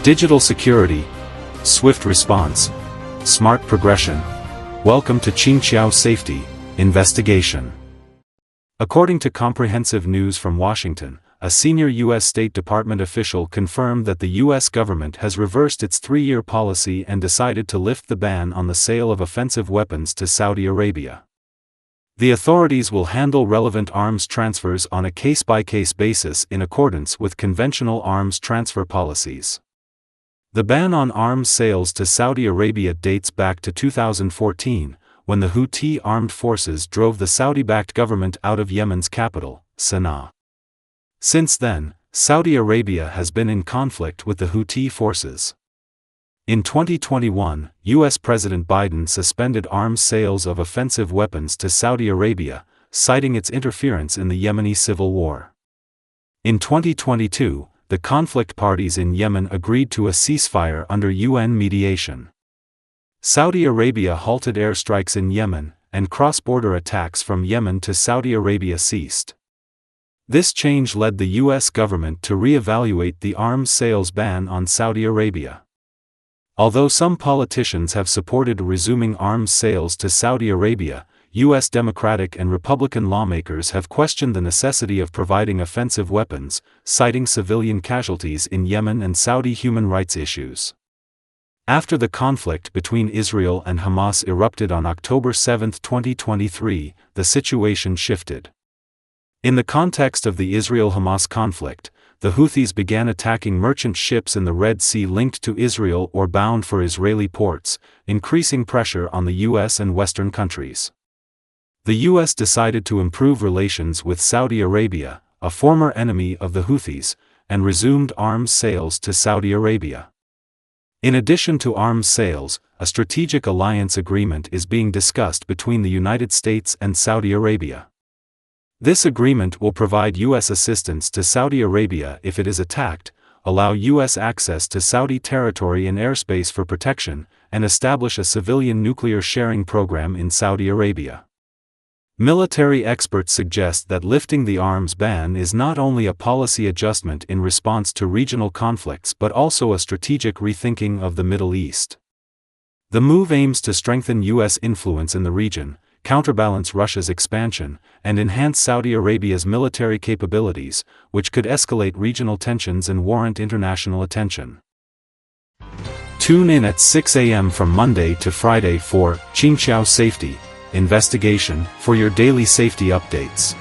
Digital security, swift response, smart progression. Welcome to Qingqiao Safety Investigation. According to Comprehensive News from Washington, a senior U.S. State Department official confirmed that the U.S. government has reversed its 3-year policy and decided to lift the ban on the sale of offensive weapons to Saudi Arabia. The authorities will handle relevant arms transfers on a case-by-case basis in accordance with conventional arms transfer policies. The ban on arms sales to Saudi Arabia dates back to 2014, when the Houthi armed forces drove the Saudi-backed government out of Yemen's capital, Sana'a. Since then, Saudi Arabia has been in conflict with the Houthi forces. In 2021, U.S. President Biden suspended arms sales of offensive weapons to Saudi Arabia, citing its interference in the Yemeni civil war. In 2022, the conflict parties in Yemen agreed to a ceasefire under UN mediation. Saudi Arabia halted airstrikes in Yemen, and cross-border attacks from Yemen to Saudi Arabia ceased. This change led the U.S. government to re-evaluate the arms sales ban on Saudi Arabia. Although some politicians have supported resuming arms sales to Saudi Arabia, U.S. Democratic and Republican lawmakers have questioned the necessity of providing offensive weapons, citing civilian casualties in Yemen and Saudi human rights issues. After the conflict between Israel and Hamas erupted on October 7, 2023, the situation shifted. In the context of the Israel-Hamas conflict, the Houthis began attacking merchant ships in the Red Sea linked to Israel or bound for Israeli ports, increasing pressure on the U.S. and Western countries. The U.S. decided to improve relations with Saudi Arabia, a former enemy of the Houthis, and resumed arms sales to Saudi Arabia. In addition to arms sales, a strategic alliance agreement is being discussed between the United States and Saudi Arabia. This agreement will provide U.S. assistance to Saudi Arabia if it is attacked, allow U.S. access to Saudi territory and airspace for protection, and establish a civilian nuclear sharing program in Saudi Arabia. Military experts suggest that lifting the arms ban is not only a policy adjustment in response to regional conflicts but also a strategic rethinking of the Middle East. The move aims to strengthen U.S. influence in the region, counterbalance Russia's expansion, and enhance Saudi Arabia's military capabilities, which could escalate regional tensions and warrant international attention. Tune in at 6 a.m. from Monday to Friday for Qingqiao Safety Investigation for your daily safety updates.